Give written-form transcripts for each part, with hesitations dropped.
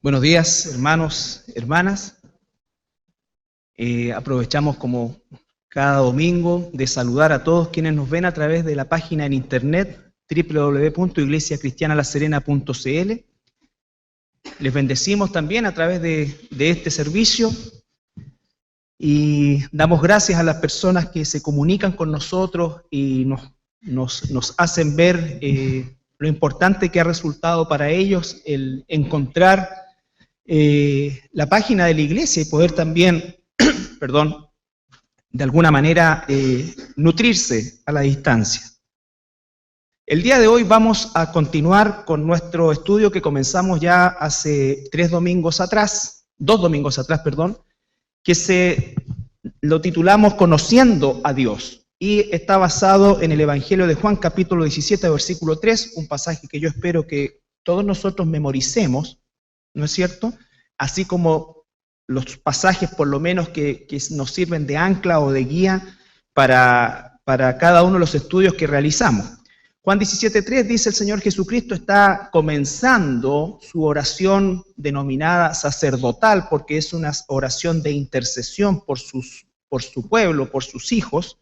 Buenos días, hermanos, hermanas. Aprovechamos como cada domingo de saludar a todos quienes nos ven a través de la página en internet www.iglesiacristianalaserena.cl. Les bendecimos también a través de este servicio y damos gracias a las personas que se comunican con nosotros y nos hacen ver lo importante que ha resultado para ellos el encontrar la página de la iglesia y poder también, de alguna manera nutrirse a la distancia. El día de hoy vamos a continuar con nuestro estudio que comenzamos ya hace dos domingos atrás, que lo titulamos Conociendo a Dios, y está basado en el Evangelio de Juan, capítulo 17, versículo 3, un pasaje que yo espero que todos nosotros memoricemos, ¿no es cierto? Así como los pasajes por lo menos que nos sirven de ancla o de guía para cada uno de los estudios que realizamos. Juan 17:3 dice: el Señor Jesucristo está comenzando su oración denominada sacerdotal, porque es una oración de intercesión por su pueblo, por sus hijos.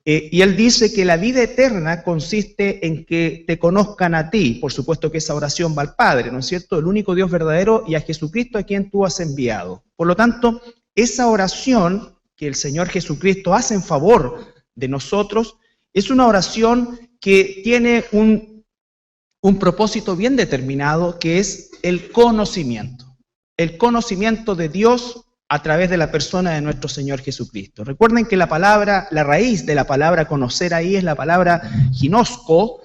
Y él dice que la vida eterna consiste en que te conozcan a ti. Por supuesto que esa oración va al Padre, ¿no es cierto? El único Dios verdadero, y a Jesucristo a quien tú has enviado. Por lo tanto, esa oración que el Señor Jesucristo hace en favor de nosotros es una oración que tiene un propósito bien determinado, que es el conocimiento de Dios a través de la persona de nuestro Señor Jesucristo. Recuerden que la raíz de la palabra conocer ahí es la palabra ginosco,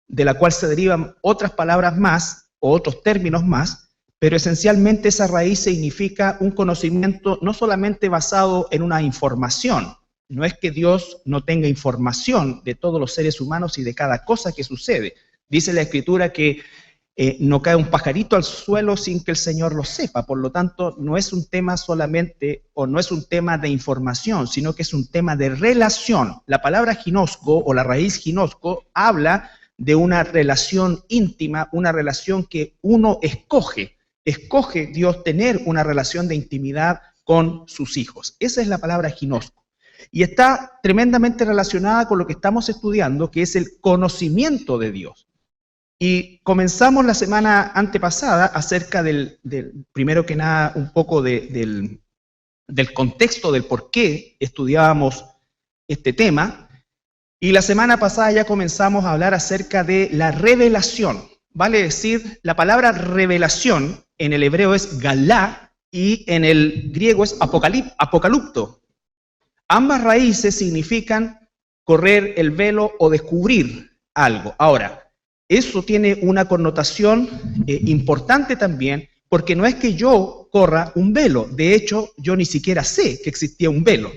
de la cual se derivan otras palabras más, o otros términos más, pero esencialmente esa raíz significa un conocimiento no solamente basado en una información. No es que Dios no tenga información de todos los seres humanos y de cada cosa que sucede. Dice la Escritura que no cae un pajarito al suelo sin que el Señor lo sepa. Por lo tanto, no es un tema solamente, o no es un tema de información, sino que es un tema de relación. La palabra ginosco, o la raíz ginosco, habla de una relación íntima, una relación que uno escoge. Escoge Dios tener una relación de intimidad con sus hijos. Esa es la palabra ginosco. Y está tremendamente relacionada con lo que estamos estudiando, que es el conocimiento de Dios. Y comenzamos la semana antepasada acerca primero que nada, un poco del contexto del por qué estudiábamos este tema. Y la semana pasada ya comenzamos a hablar acerca de la revelación. Vale decir, la palabra revelación en el hebreo es galá y en el griego es apocalipto. Ambas raíces significan correr el velo o descubrir algo. Ahora, eso tiene una connotación importante también, porque no es que yo corra un velo. De hecho, yo ni siquiera sé que existía un velo,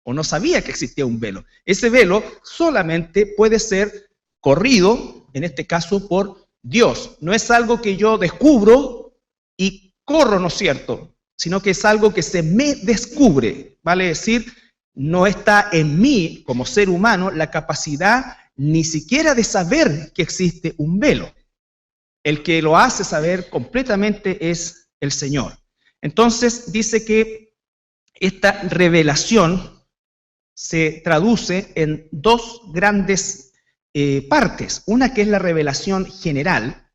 o no sabía que existía un velo. Ese velo solamente puede ser corrido, en este caso, por Dios. No es algo que yo descubro y corro, ¿no es cierto? Sino que es algo que se me descubre. Vale decir, no está en mí, como ser humano, la capacidad ni siquiera de saber que existe un velo. El que lo hace saber completamente es el Señor. Entonces dice que esta revelación se traduce en dos grandes partes. Una que es la revelación general,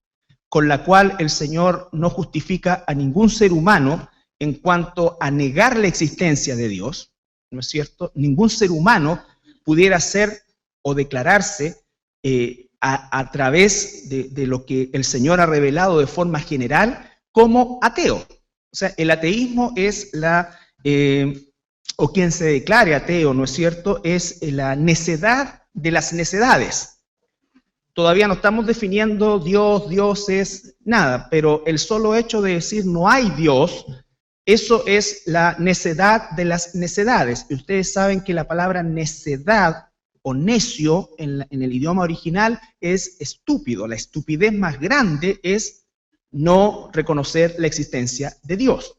con la cual el Señor no justifica a ningún ser humano en cuanto a negar la existencia de Dios, ¿no es cierto? Ningún ser humano pudiera ser o declararse a través de lo que el Señor ha revelado de forma general como ateo. O sea, el ateísmo es o quien se declare ateo, ¿no es cierto?, es la necedad de las necedades. Todavía no estamos definiendo Dios es nada, pero el solo hecho de decir no hay Dios, eso es la necedad de las necedades. Y ustedes saben que la palabra necedad o necio en el idioma original es estúpido. La estupidez más grande es no reconocer la existencia de Dios.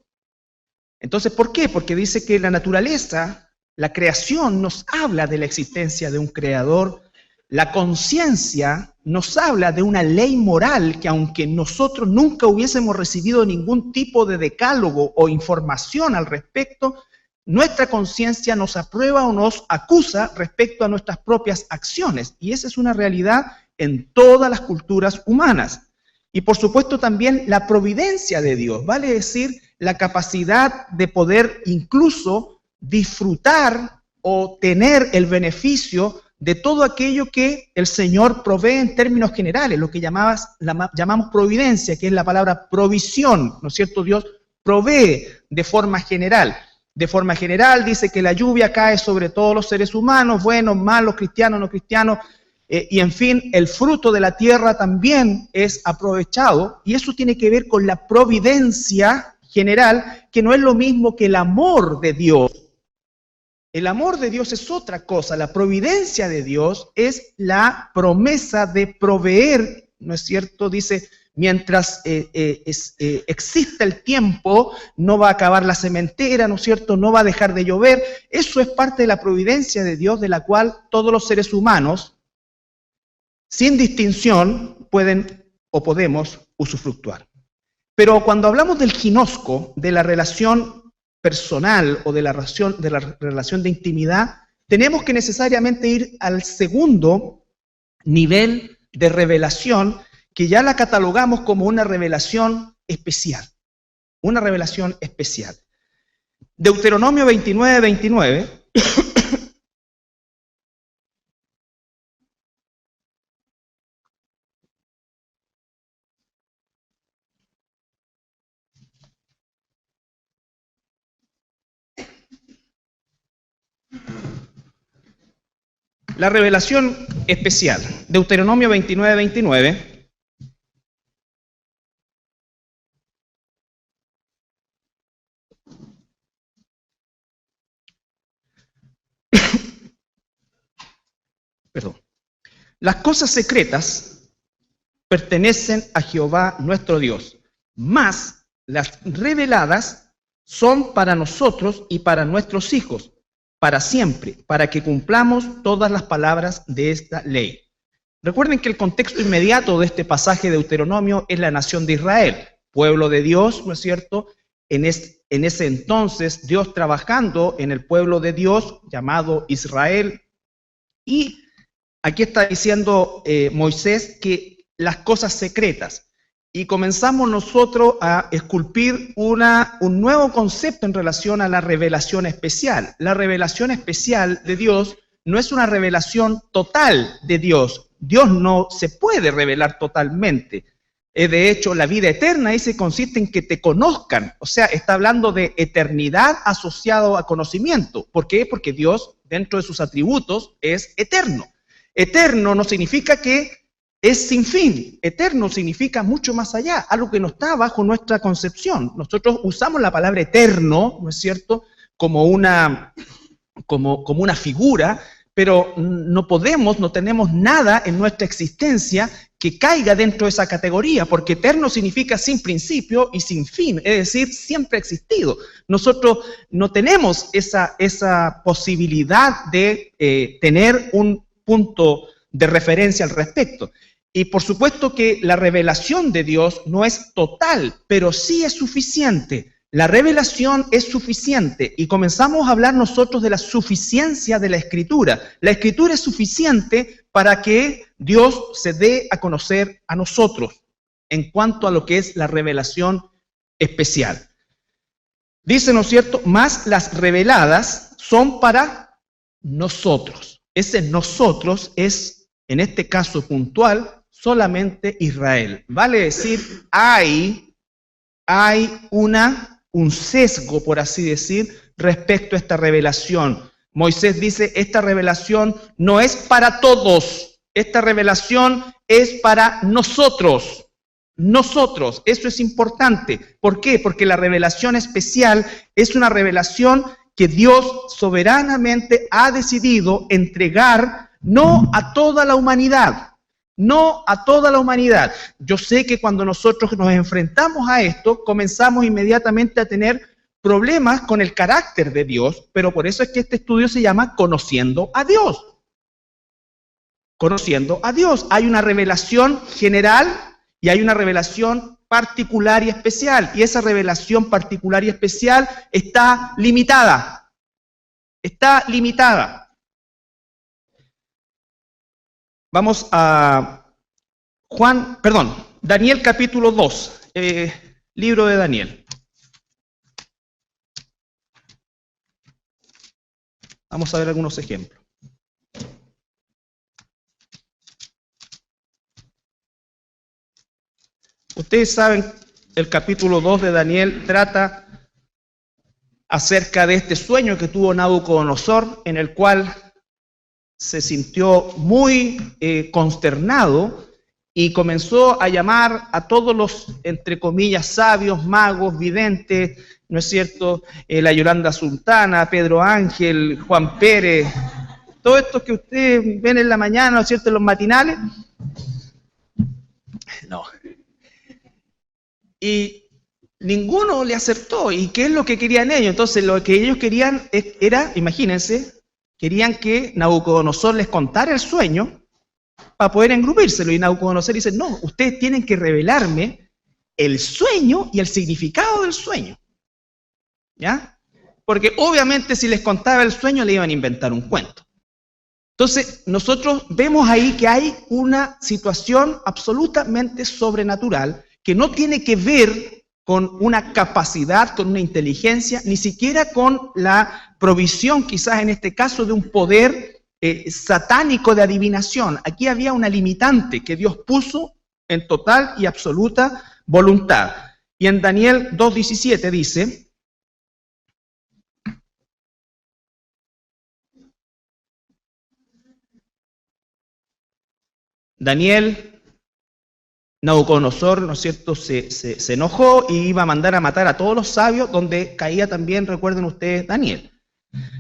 Entonces, ¿por qué? Porque dice que la naturaleza, la creación, nos habla de la existencia de un creador La conciencia nos habla de una ley moral que, aunque nosotros nunca hubiésemos recibido ningún tipo de decálogo o información al respecto, nuestra conciencia nos aprueba o nos acusa respecto a nuestras propias acciones. Y esa es una realidad en todas las culturas humanas. Y por supuesto también la providencia de Dios, vale decir, la capacidad de poder incluso disfrutar o tener el beneficio de todo aquello que el Señor provee en términos generales, lo que llamamos providencia, que es la palabra provisión, ¿no es cierto? Dios provee de forma general. De forma general dice que la lluvia cae sobre todos los seres humanos, buenos, malos, cristianos, no cristianos, y en fin, el fruto de la tierra también es aprovechado, y eso tiene que ver con la providencia general, que no es lo mismo que el amor de Dios. El amor de Dios es otra cosa, la providencia de Dios es la promesa de proveer, ¿no es cierto? Dice, mientras exista el tiempo, no va a acabar la sementera, ¿no es cierto? No va a dejar de llover. Eso es parte de la providencia de Dios, de la cual todos los seres humanos, sin distinción, pueden o podemos usufructuar. Pero cuando hablamos del ginosco, de la relación personal o de la relación de intimidad, tenemos que necesariamente ir al segundo nivel de revelación, que ya la catalogamos como una revelación especial. Una revelación especial. Deuteronomio 29, 29. La revelación especial, Deuteronomio 29, 29. Perdón. Las cosas secretas pertenecen a Jehová nuestro Dios, mas las reveladas son para nosotros y para nuestros hijos, para siempre, para que cumplamos todas las palabras de esta ley. Recuerden que el contexto inmediato de este pasaje de Deuteronomio es la nación de Israel, pueblo de Dios, ¿no es cierto? En ese entonces, Dios trabajando en el pueblo de Dios, llamado Israel, y aquí está diciendo Moisés que las cosas secretas. Y comenzamos nosotros a esculpir un nuevo concepto en relación a la revelación especial. La revelación especial de Dios no es una revelación total de Dios. Dios no se puede revelar totalmente. De hecho, la vida eterna dice consiste en que te conozcan. O sea, está hablando de eternidad asociado a conocimiento. ¿Por qué? Porque Dios, dentro de sus atributos, es eterno. Eterno no significa que es sin fin. Eterno significa mucho más allá, algo que no está bajo nuestra concepción. Nosotros usamos la palabra eterno, ¿no es cierto?, como una figura, pero no tenemos nada en nuestra existencia que caiga dentro de esa categoría, porque eterno significa sin principio y sin fin, es decir, siempre ha existido. Nosotros no tenemos esa posibilidad de tener un punto de referencia al respecto. Y por supuesto que la revelación de Dios no es total, pero sí es suficiente. La revelación es suficiente y comenzamos a hablar nosotros de la suficiencia de la Escritura. La Escritura es suficiente para que Dios se dé a conocer a nosotros en cuanto a lo que es la revelación especial. Dice, ¿no es cierto?, más las reveladas son para nosotros. Ese nosotros es, en este caso puntual, solamente Israel. Vale decir, hay un sesgo, por así decir, respecto a esta revelación. Moisés dice, esta revelación no es para todos, esta revelación es para nosotros. Nosotros, eso es importante. ¿Por qué? Porque la revelación especial es una revelación que Dios soberanamente ha decidido entregar no a toda la humanidad. No a toda la humanidad. Yo sé que cuando nosotros nos enfrentamos a esto, comenzamos inmediatamente a tener problemas con el carácter de Dios, pero por eso es que este estudio se llama Conociendo a Dios. conociendo a Dios. Hay una revelación general y hay una revelación particular y especial. Y esa revelación particular y especial está limitada. Está limitada. Vamos a Daniel capítulo 2, libro de Daniel. Vamos a ver algunos ejemplos. Ustedes saben, el capítulo 2 de Daniel trata acerca de este sueño que tuvo Nabucodonosor, en el cual se sintió muy consternado y comenzó a llamar a todos los, entre comillas, sabios, magos, videntes, ¿no es cierto? La Yolanda Sultana, Pedro Ángel, Juan Pérez, todos estos que ustedes ven en la mañana, ¿no es cierto?, en los matinales. No. Y ninguno le acertó. ¿Y qué es lo que querían ellos? Entonces, lo que ellos querían era, imagínense, querían que Nabucodonosor les contara el sueño para poder engrupírselo. Y Nabucodonosor dice, no, ustedes tienen que revelarme el sueño y el significado del sueño. ¿Ya? Porque obviamente si les contaba el sueño le iban a inventar un cuento. Entonces, nosotros vemos ahí que hay una situación absolutamente sobrenatural que no tiene que ver con una capacidad, con una inteligencia, ni siquiera con la provisión, quizás en este caso, de un poder satánico de adivinación. Aquí había una limitante que Dios puso en total y absoluta voluntad. Y en Daniel 2:17 dice, Nabucodonosor, ¿no es cierto?, se enojó y iba a mandar a matar a todos los sabios, donde caía también, recuerden ustedes, Daniel.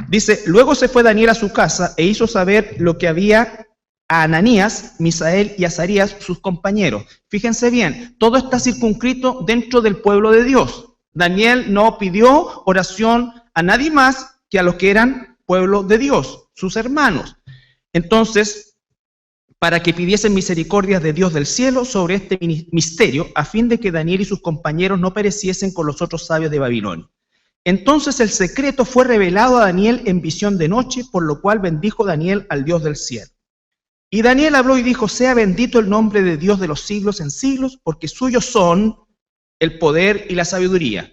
Dice, luego se fue Daniel a su casa e hizo saber lo que había a Ananías, Misael y Azarías, sus compañeros. Fíjense bien, todo está circunscrito dentro del pueblo de Dios. Daniel no pidió oración a nadie más que a los que eran pueblo de Dios, sus hermanos. Entonces, para que pidiesen misericordias de Dios del cielo sobre este misterio, a fin de que Daniel y sus compañeros no pereciesen con los otros sabios de Babilonia. Entonces el secreto fue revelado a Daniel en visión de noche, por lo cual bendijo Daniel al Dios del cielo. Y Daniel habló y dijo, sea bendito el nombre de Dios de los siglos en siglos, porque suyos son el poder y la sabiduría.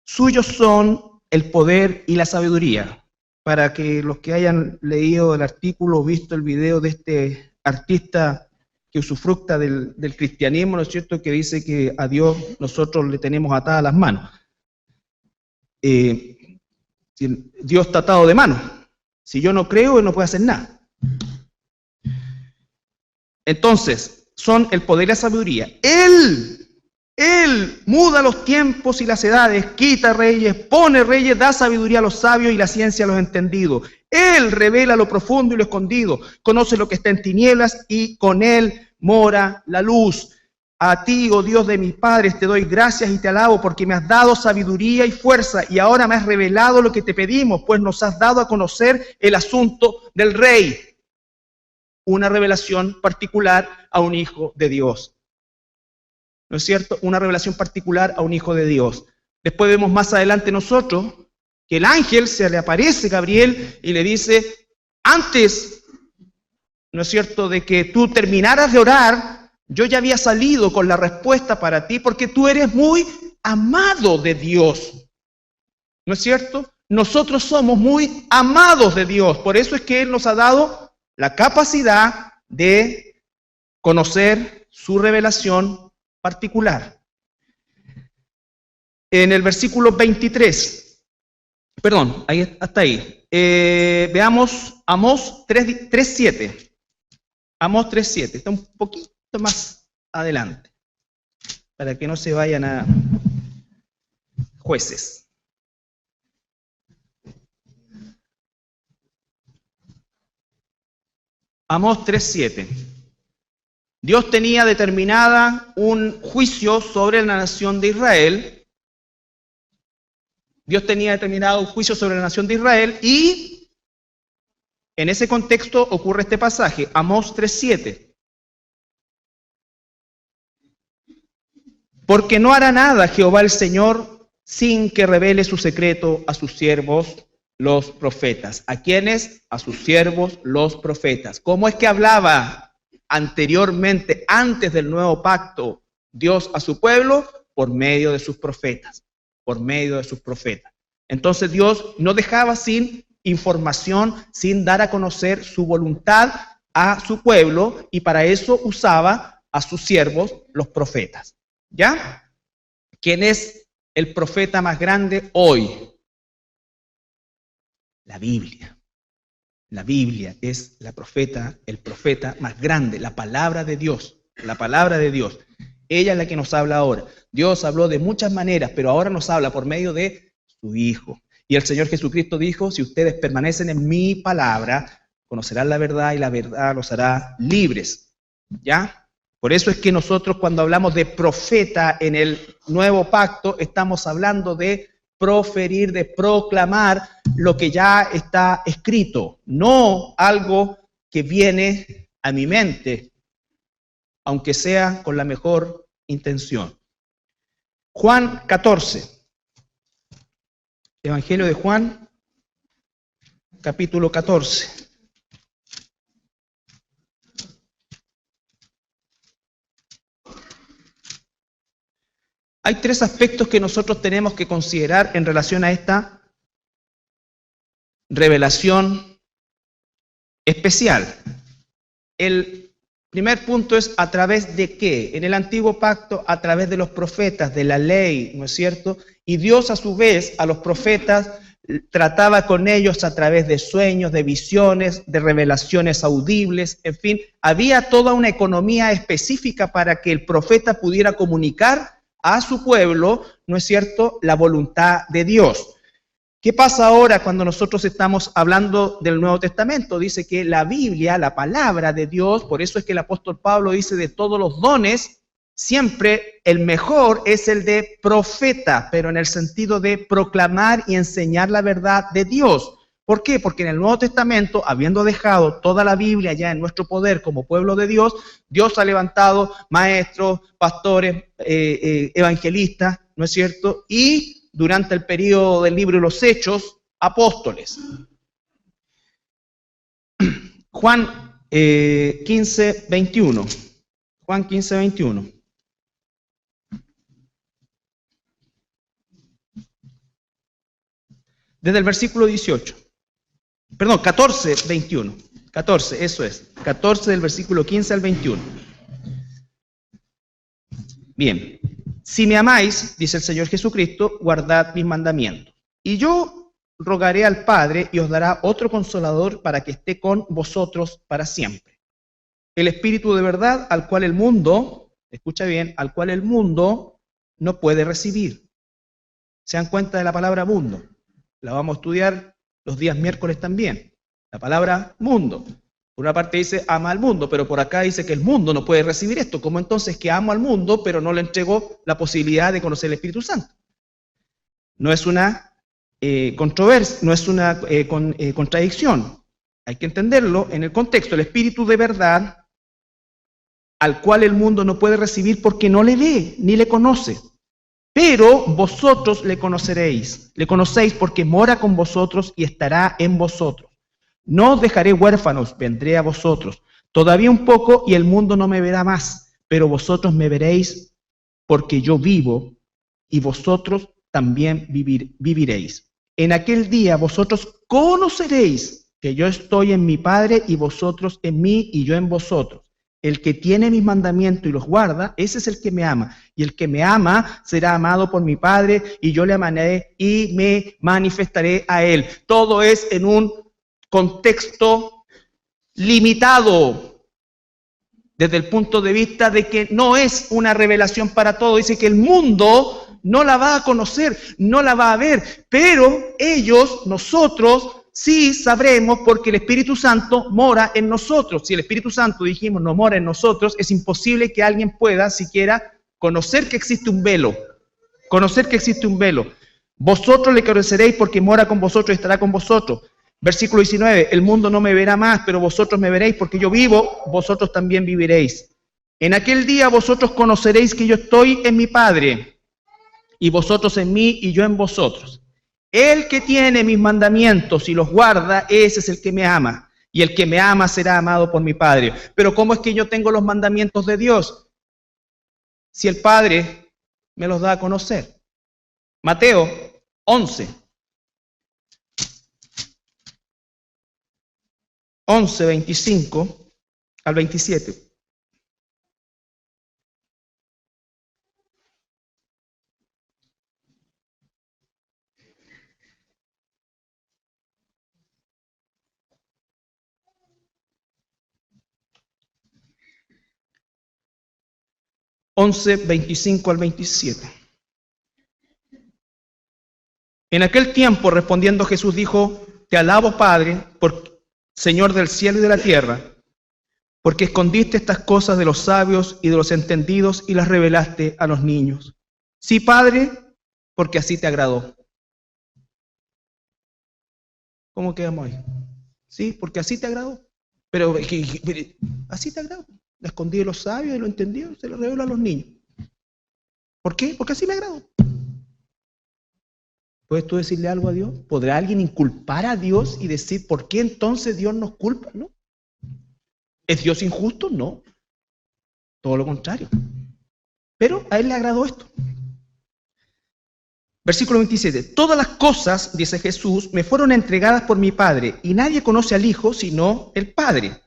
Suyos son el poder y la sabiduría. Para que los que hayan leído el artículo o visto el video de este artista que usufructa del cristianismo, ¿no es cierto?, que dice que a Dios nosotros le tenemos atadas las manos. Dios está atado de manos. Si yo no creo, Él no puede hacer nada. Entonces, son el poder y la sabiduría. Él muda los tiempos y las edades, quita reyes, pone reyes, da sabiduría a los sabios y la ciencia a los entendidos. Él revela lo profundo y lo escondido, conoce lo que está en tinieblas y con Él mora la luz. A ti, oh Dios de mis padres, te doy gracias y te alabo porque me has dado sabiduría y fuerza y ahora me has revelado lo que te pedimos, pues nos has dado a conocer el asunto del rey. Una revelación particular a un hijo de Dios. ¿No es cierto? Una revelación particular a un hijo de Dios. Después vemos más adelante nosotros que el ángel se le aparece, Gabriel, y le dice, antes, ¿no es cierto?, de que tú terminaras de orar, yo ya había salido con la respuesta para ti, porque tú eres muy amado de Dios. ¿No es cierto? Nosotros somos muy amados de Dios, por eso es que Él nos ha dado la capacidad de conocer su revelación particular. En el versículo 23, perdón, ahí, hasta ahí, veamos Amós 3:7. Amós 3:7, está un poquito más adelante, para que no se vayan a Jueces. Amós 3:7. Dios tenía determinada un juicio sobre la nación de Israel. Dios tenía determinado un juicio sobre la nación de Israel y En ese contexto ocurre este pasaje, Amós 3:7. Porque no hará nada Jehová el Señor sin que revele su secreto a sus siervos los profetas. ¿A quiénes? A sus siervos los profetas. ¿Cómo es que hablaba anteriormente, antes del nuevo pacto, Dios a su pueblo? Por medio de sus profetas, por medio de sus profetas. Entonces Dios no dejaba sin información, sin dar a conocer su voluntad a su pueblo, y para eso usaba a sus siervos, los profetas. ¿Ya? ¿Quién es el profeta más grande hoy? La Biblia. La Biblia es el profeta más grande, la palabra de Dios, la palabra de Dios. Ella es la que nos habla ahora. Dios habló de muchas maneras, pero ahora nos habla por medio de su Hijo. Y el Señor Jesucristo dijo, si ustedes permanecen en mi palabra, conocerán la verdad y la verdad los hará libres. ¿Ya? Por eso es que nosotros cuando hablamos de profeta en el nuevo pacto, estamos hablando de proferir, de proclamar lo que ya está escrito, no algo que viene a mi mente, aunque sea con la mejor intención. Juan 14. Evangelio de Juan, capítulo 14. Hay tres aspectos que nosotros tenemos que considerar en relación a esta revelación especial. El primer punto es a través de qué. En el antiguo pacto, a través de los profetas, de la ley, ¿no es cierto? Y Dios a su vez a los profetas trataba con ellos a través de sueños, de visiones, de revelaciones audibles, en fin, había toda una economía específica para que el profeta pudiera comunicar a su pueblo, ¿no es cierto?, la voluntad de Dios. ¿Qué pasa ahora cuando nosotros estamos hablando del Nuevo Testamento? Dice que la Biblia, la palabra de Dios, por eso es que el apóstol Pablo dice de todos los dones, siempre el mejor es el de profeta, pero en el sentido de proclamar y enseñar la verdad de Dios. ¿Por qué? Porque en el Nuevo Testamento, habiendo dejado toda la Biblia ya en nuestro poder como pueblo de Dios, Dios ha levantado maestros, pastores, evangelistas, ¿no es cierto? Y durante el periodo del libro de los Hechos, apóstoles. Juan 15, 21. Juan 15, 21. Desde el versículo 18. Perdón, 14, 21. 14, eso es. 14 del versículo 15 al 21. Bien. Si me amáis, dice el Señor Jesucristo, guardad mis mandamientos. Y yo rogaré al Padre y os dará otro consolador para que esté con vosotros para siempre. El Espíritu de verdad al cual el mundo, escucha bien, al cual el mundo no puede recibir. ¿Se dan cuenta de la palabra mundo? La vamos a estudiar los días miércoles también. La palabra mundo. Por una parte dice ama al mundo, pero por acá dice que el mundo no puede recibir esto. ¿Cómo entonces que amo al mundo, pero no le entrego la posibilidad de conocer el Espíritu Santo? No es una controversia, no es una contradicción. Hay que entenderlo en el contexto. El Espíritu de verdad, al cual el mundo no puede recibir porque no le ve ni le conoce. Pero vosotros le conocéis porque mora con vosotros y estará en vosotros. No os dejaré huérfanos, vendré a vosotros. Todavía un poco y el mundo no me verá más, pero vosotros me veréis porque yo vivo y vosotros también viviréis. En aquel día vosotros conoceréis que yo estoy en mi Padre y vosotros en mí y yo en vosotros. El que tiene mis mandamientos y los guarda, ese es el que me ama. Y el que me ama será amado por mi Padre y yo le amaré y me manifestaré a él. Todo es en un contexto limitado desde el punto de vista de que no es una revelación para todos. Dice que el mundo no la va a conocer, no la va a ver, pero ellos, nosotros, sí sabremos porque el Espíritu Santo mora en nosotros. Si el Espíritu Santo, dijimos, no mora en nosotros, es imposible que alguien pueda siquiera conocer que existe un velo. Conocer que existe un velo. Vosotros le conoceréis porque mora con vosotros y estará con vosotros. Versículo 19, el mundo no me verá más, pero vosotros me veréis, porque yo vivo, vosotros también viviréis. En aquel día vosotros conoceréis que yo estoy en mi Padre, y vosotros en mí, y yo en vosotros. El que tiene mis mandamientos y los guarda, ese es el que me ama. Y el que me ama será amado por mi Padre. Pero ¿cómo es que yo tengo los mandamientos de Dios? Si el Padre me los da a conocer. Mateo 11. 11, 25 al 27. Once, 25 al 27. En aquel tiempo, respondiendo Jesús, dijo: Te alabo, Padre, por Señor del cielo y de la tierra, porque escondiste estas cosas de los sabios y de los entendidos y las revelaste a los niños. Sí, Padre, porque así te agradó. ¿Cómo quedamos ahí? Sí, porque así te agradó. Pero así te agradó. La escondí de los sabios y lo entendido, se lo reveló a los niños. ¿Por qué? Porque así me agradó. ¿Puedes tú decirle algo a Dios? ¿Podrá alguien inculpar a Dios y decir, ¿por qué entonces Dios nos culpa? ¿No? ¿Es Dios injusto? No. Todo lo contrario. Pero a Él le agradó esto. Versículo 27. Todas las cosas, dice Jesús, me fueron entregadas por mi Padre, y nadie conoce al Hijo sino el Padre.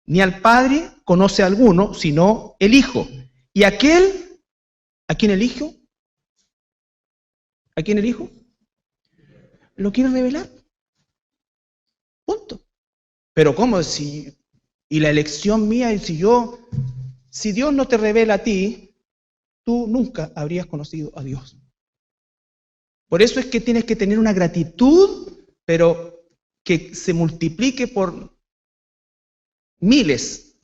Ni al Padre conoce a alguno sino el Hijo. Y aquel, ¿a quién el Hijo? ¿A quién el Hijo? Lo quiere revelar. Punto. Pero ¿cómo? Y la elección mía, y si Dios no te revela a ti, tú nunca habrías conocido a Dios. Por eso es que tienes que tener una gratitud, pero que se multiplique por miles.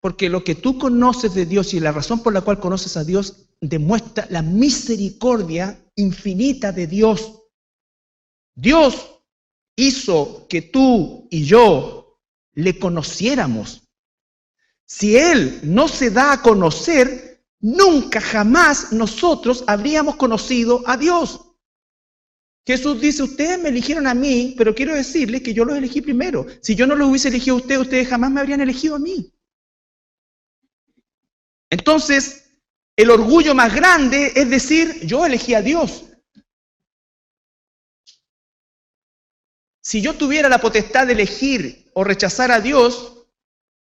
Porque lo que tú conoces de Dios y la razón por la cual conoces a Dios demuestra la misericordia infinita de Dios. Dios hizo que tú y yo le conociéramos. Si Él no se da a conocer, nunca jamás nosotros habríamos conocido a Dios. Jesús dice, ustedes me eligieron a mí, pero quiero decirles que yo los elegí primero. Si yo no los hubiese elegido a ustedes, ustedes jamás me habrían elegido a mí. Entonces, el orgullo más grande es decir, yo elegí a Dios. Si yo tuviera la potestad de elegir o rechazar a Dios,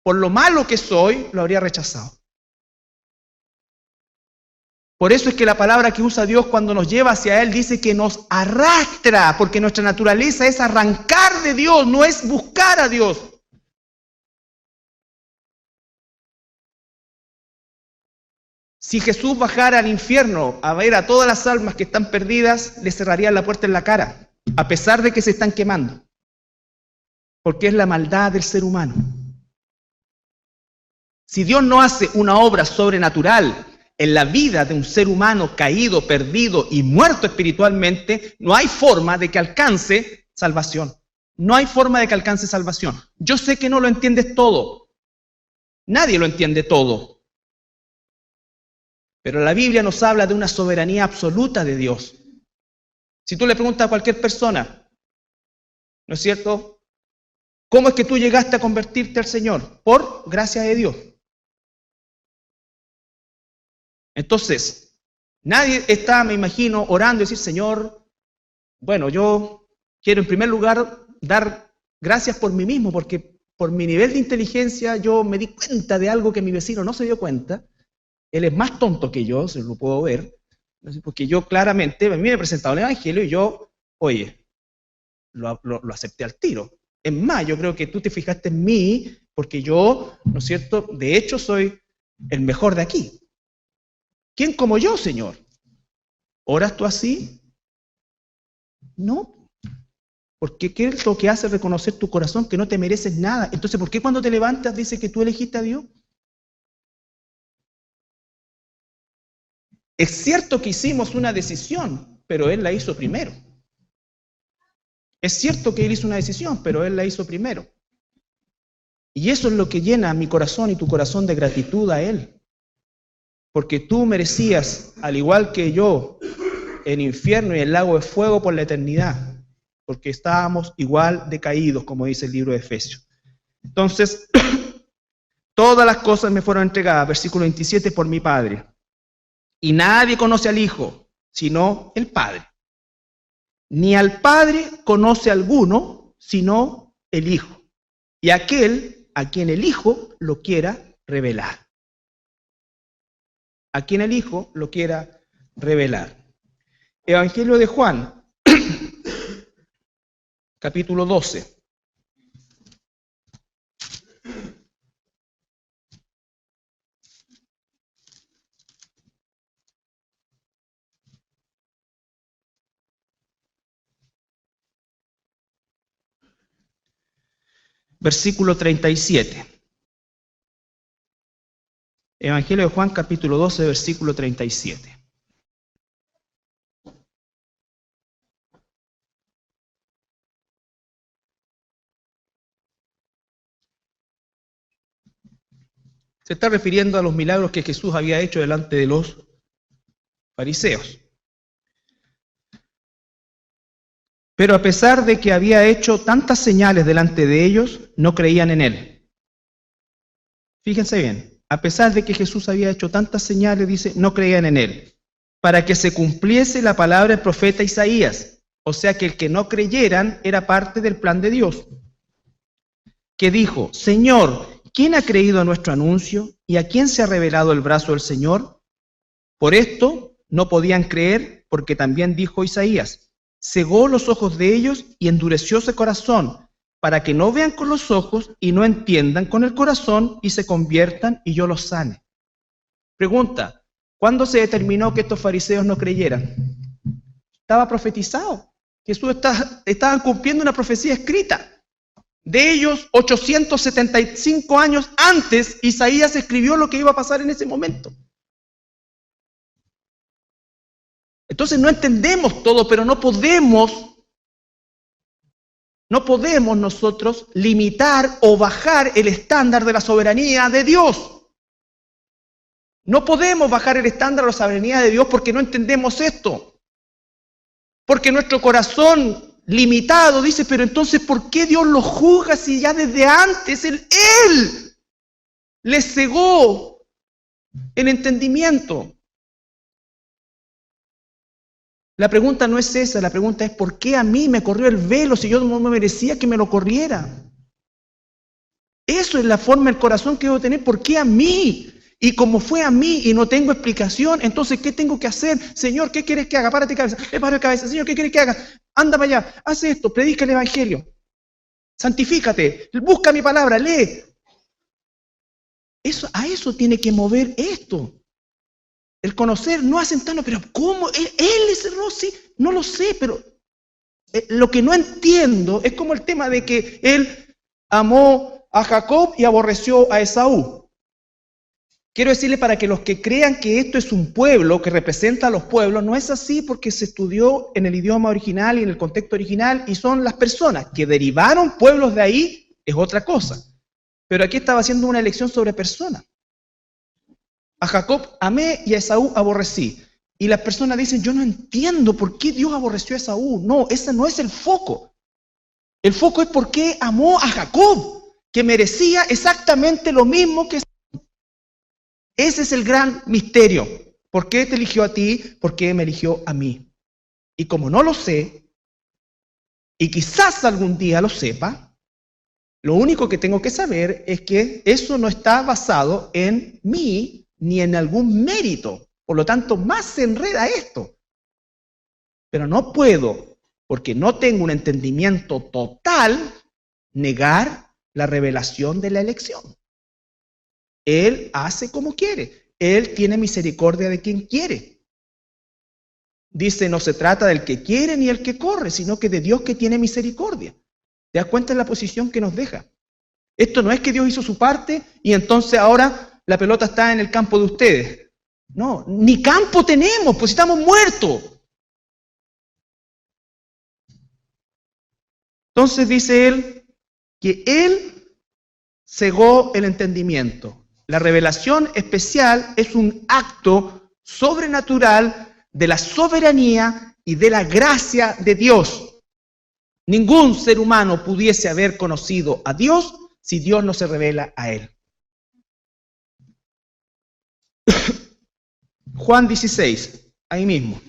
por lo malo que soy, lo habría rechazado. Por eso es que la palabra que usa Dios cuando nos lleva hacia Él dice que nos arrastra, porque nuestra naturaleza es arrancar de Dios, no es buscar a Dios. Si Jesús bajara al infierno a ver a todas las almas que están perdidas, le cerraría la puerta en la cara, a pesar de que se están quemando, porque es la maldad del ser humano. Si Dios no hace una obra sobrenatural en la vida de un ser humano caído, perdido y muerto espiritualmente, no hay forma de que alcance salvación. No hay forma de que alcance salvación. Yo sé que no lo entiendes todo. Nadie lo entiende todo. Pero la Biblia nos habla de una soberanía absoluta de Dios. Si tú le preguntas a cualquier persona, ¿no es cierto? ¿Cómo es que tú llegaste a convertirte al Señor? Por gracia de Dios. Entonces, nadie está, me imagino, orando y decir, Señor, bueno, yo quiero en primer lugar dar gracias por mí mismo, porque por mi nivel de inteligencia yo me di cuenta de algo que mi vecino no se dio cuenta. Él es más tonto que yo, se lo puedo ver, porque yo claramente, a mí me he presentado el Evangelio y yo, oye, lo acepté al tiro. Es más, yo creo que tú te fijaste en mí, porque yo, ¿no es cierto?, de hecho soy el mejor de aquí. ¿Quién como yo, Señor? ¿Oras tú así? No. Porque ¿qué es lo que hace reconocer tu corazón que no te mereces nada? Entonces, ¿por qué cuando te levantas dice que tú elegiste a Dios? Es cierto que hicimos una decisión, pero Él la hizo primero. Es cierto que Él hizo una decisión, pero Él la hizo primero. Y eso es lo que llena mi corazón y tu corazón de gratitud a Él. Porque tú merecías, al igual que yo, el infierno y el lago de fuego por la eternidad. Porque estábamos igual decaídos, como dice el libro de Efesios. Entonces, todas las cosas me fueron entregadas, versículo 27, por mi Padre. Y nadie conoce al Hijo, sino el Padre. Ni al Padre conoce alguno, sino el Hijo. Y aquel a quien el Hijo lo quiera revelar. A quien el Hijo lo quiera revelar. Evangelio de Juan, capítulo 12. Versículo 37. Evangelio de Juan, capítulo 12, versículo 37. Se está refiriendo a los milagros que Jesús había hecho delante de los fariseos. Pero a pesar de que había hecho tantas señales delante de ellos, no creían en Él. Fíjense bien, a pesar de que Jesús había hecho tantas señales, dice, no creían en Él. Para que se cumpliese la palabra del profeta Isaías. O sea que el que no creyeran era parte del plan de Dios. Que dijo, Señor, ¿quién ha creído a nuestro anuncio? ¿Y a quién se ha revelado el brazo del Señor? Por esto no podían creer, porque también dijo Isaías, cegó los ojos de ellos y endureció su corazón, para que no vean con los ojos y no entiendan con el corazón y se conviertan y yo los sane. Pregunta, ¿cuándo se determinó que estos fariseos no creyeran? Estaba profetizado. Jesús estaba cumpliendo una profecía escrita. De ellos, 875 años antes, Isaías escribió lo que iba a pasar en ese momento. Entonces no entendemos todo, pero no podemos nosotros limitar o bajar el estándar de la soberanía de Dios. No podemos bajar el estándar de la soberanía de Dios porque no entendemos esto. Porque nuestro corazón limitado dice, pero entonces, ¿por qué Dios lo juzga si ya desde antes Él les cegó el entendimiento? La pregunta no es esa, la pregunta es ¿por qué a mí me corrió el velo si yo no me merecía que me lo corriera? Eso es la forma del corazón que debo tener. ¿Por qué a mí? Y como fue a mí y no tengo explicación, entonces ¿qué tengo que hacer? Señor, ¿qué quieres que haga? Párate cabeza, le paro de cabeza. Señor, ¿qué quieres que haga? Anda para allá, haz esto, predica el Evangelio. Santifícate, busca mi palabra, lee. A eso tiene que mover esto. El conocer, no asentarnos, pero ¿cómo? ¿Él es error? Sí, no lo sé, pero lo que no entiendo es como el tema de que él amó a Jacob y aborreció a Esaú. Quiero decirle para que los que crean que esto es un pueblo que representa a los pueblos, no es así porque se estudió en el idioma original y en el contexto original y son las personas que derivaron pueblos de ahí, es otra cosa. Pero aquí estaba haciendo una elección sobre personas. A Jacob amé y a Esaú aborrecí. Y las personas dicen, yo no entiendo por qué Dios aborreció a Esaú. No, ese no es el foco. El foco es por qué amó a Jacob, que merecía exactamente lo mismo que Esaú. Ese es el gran misterio. ¿Por qué te eligió a ti? ¿Por qué me eligió a mí? Y como no lo sé, y quizás algún día lo sepa, lo único que tengo que saber es que eso no está basado en mí, ni en algún mérito. Por lo tanto, más se enreda esto. Pero no puedo, porque no tengo un entendimiento total, negar la revelación de la elección. Él hace como quiere. Él tiene misericordia de quien quiere. Dice, no se trata del que quiere ni el que corre, sino que de Dios que tiene misericordia. ¿Te das cuenta de la posición que nos deja? Esto no es que Dios hizo su parte y entonces ahora la pelota está en el campo de ustedes. No, ni campo tenemos, pues estamos muertos. Entonces dice él que él cegó el entendimiento. La revelación especial es un acto sobrenatural de la soberanía y de la gracia de Dios. Ningún ser humano pudiese haber conocido a Dios si Dios no se revela a él. Juan 16, ahí mismo.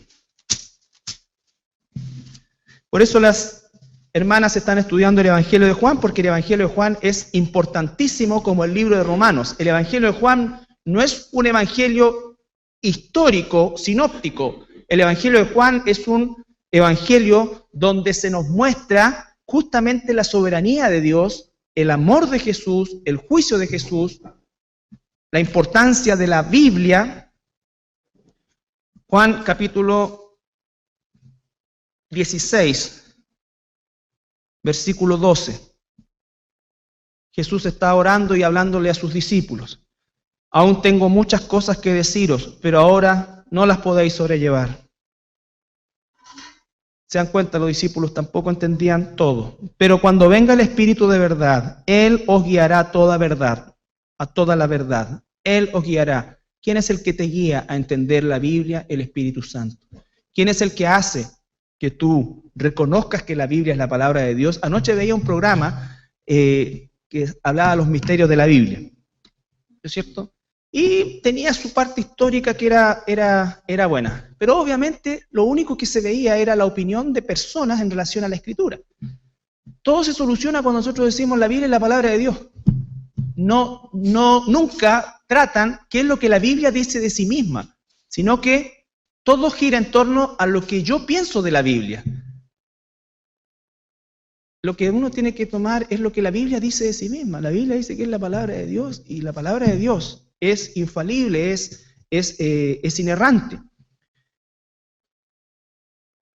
Por eso las hermanas están estudiando el Evangelio de Juan, porque el Evangelio de Juan es importantísimo como el libro de Romanos. El Evangelio de Juan no es un evangelio histórico, sinóptico. El Evangelio de Juan es un evangelio donde se nos muestra justamente la soberanía de Dios, el amor de Jesús, el juicio de Jesús, la importancia de la Biblia. Juan capítulo 16, versículo 12. Jesús está orando y hablándole a sus discípulos. Aún tengo muchas cosas que deciros, pero ahora no las podéis sobrellevar. Se dan cuenta, los discípulos tampoco entendían todo. Pero cuando venga el Espíritu de verdad, Él os guiará a toda verdad, a toda la verdad. Él os guiará. ¿Quién es el que te guía a entender la Biblia? El Espíritu Santo. ¿Quién es el que hace que tú reconozcas que la Biblia es la palabra de Dios? Anoche veía un programa que hablaba de los misterios de la Biblia, ¿no es cierto? Y tenía su parte histórica que era buena. Pero obviamente lo único que se veía era la opinión de personas en relación a la Escritura. Todo se soluciona cuando nosotros decimos la Biblia es la palabra de Dios. Nunca tratan qué es lo que la Biblia dice de sí misma, sino que todo gira en torno a lo que yo pienso de la Biblia. Lo que uno tiene que tomar es lo que la Biblia dice de sí misma. La Biblia dice que es la palabra de Dios, y la palabra de Dios es infalible, es inerrante.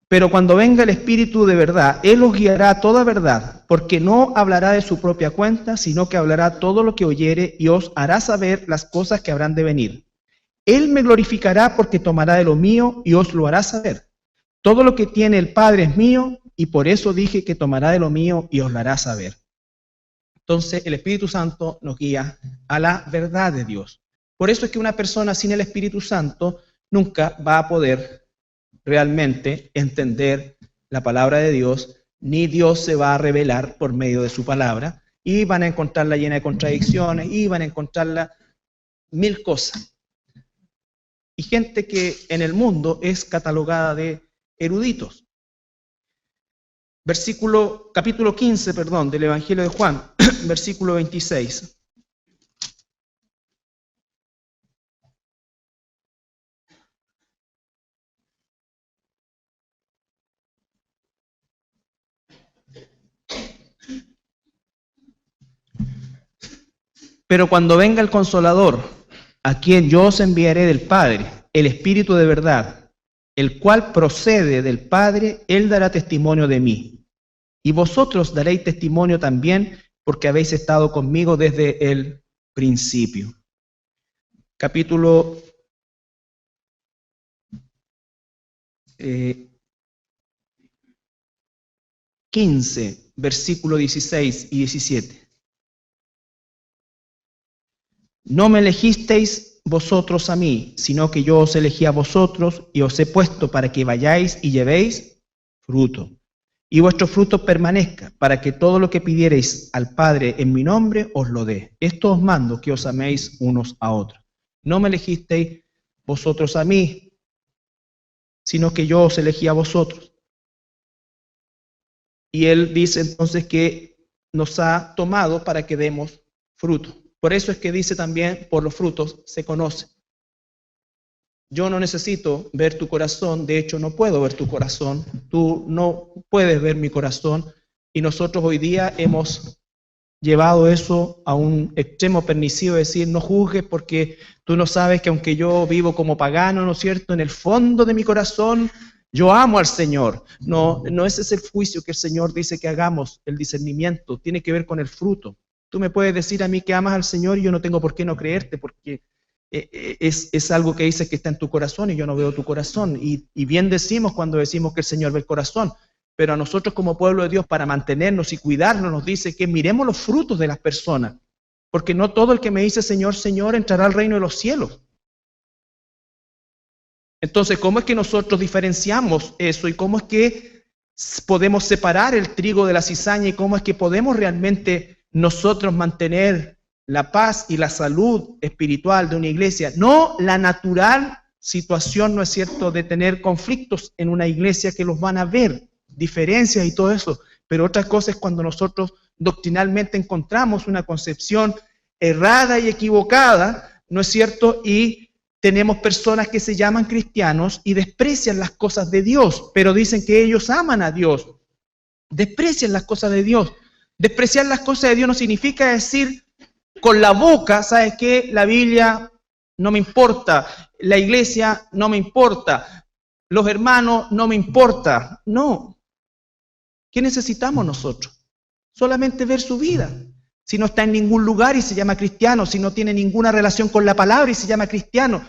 Pero cuando venga el Espíritu de verdad, Él os guiará a toda verdad, porque no hablará de su propia cuenta, sino que hablará todo lo que oyere y os hará saber las cosas que habrán de venir. Él me glorificará porque tomará de lo mío y os lo hará saber. Todo lo que tiene el Padre es mío, y por eso dije que tomará de lo mío y os lo hará saber. Entonces el Espíritu Santo nos guía a la verdad de Dios. Por eso es que una persona sin el Espíritu Santo nunca va a poder realmente entender la palabra de Dios, ni Dios se va a revelar por medio de su palabra, y van a encontrarla llena de contradicciones, y van a encontrarla mil cosas. Y gente que en el mundo es catalogada de eruditos. Capítulo 15, del Evangelio de Juan, versículo 26. Pero cuando venga el Consolador, a quien yo os enviaré del Padre, el Espíritu de verdad, el cual procede del Padre, Él dará testimonio de mí. Y vosotros daréis testimonio también, porque habéis estado conmigo desde el principio. Capítulo 15, versículo 16 y 17. No me elegisteis vosotros a mí, sino que yo os elegí a vosotros y os he puesto para que vayáis y llevéis fruto. Y vuestro fruto permanezca, para que todo lo que pidiereis al Padre en mi nombre os lo dé. Esto os mando, que os améis unos a otros. No me elegisteis vosotros a mí, sino que yo os elegí a vosotros. Y Él dice entonces que nos ha tomado para que demos fruto. Por eso es que dice también, por los frutos se conoce. Yo no necesito ver tu corazón, de hecho no puedo ver tu corazón, tú no puedes ver mi corazón, y nosotros hoy día hemos llevado eso a un extremo pernicido, de decir, no juzgues porque tú no sabes que aunque yo vivo como pagano, ¿no es cierto?, en el fondo de mi corazón yo amo al Señor. No, ese es el juicio que el Señor dice que hagamos, el discernimiento, tiene que ver con el fruto. Tú me puedes decir a mí que amas al Señor y yo no tengo por qué no creerte, porque es algo que dices que está en tu corazón y yo no veo tu corazón. Y bien decimos cuando decimos que el Señor ve el corazón, pero a nosotros como pueblo de Dios, para mantenernos y cuidarnos, nos dice que miremos los frutos de las personas, porque no todo el que me dice Señor, Señor entrará al reino de los cielos. Entonces, ¿cómo es que nosotros diferenciamos eso y cómo es que podemos separar el trigo de la cizaña y cómo es que podemos realmente nosotros mantener la paz y la salud espiritual de una iglesia? No la natural situación, ¿no es cierto?, de tener conflictos en una iglesia que los van a ver, diferencias y todo eso, pero otra cosa es cuando nosotros doctrinalmente encontramos una concepción errada y equivocada, ¿no es cierto?, y tenemos personas que se llaman cristianos y desprecian las cosas de Dios, pero dicen que ellos aman a Dios. Desprecian las cosas de Dios. Despreciar las cosas de Dios no significa decir con la boca, ¿sabes qué? La Biblia no me importa, la iglesia no me importa, los hermanos no me importa. No. ¿Qué necesitamos nosotros? Solamente ver su vida. Si no está en ningún lugar y se llama cristiano, si no tiene ninguna relación con la palabra y se llama cristiano,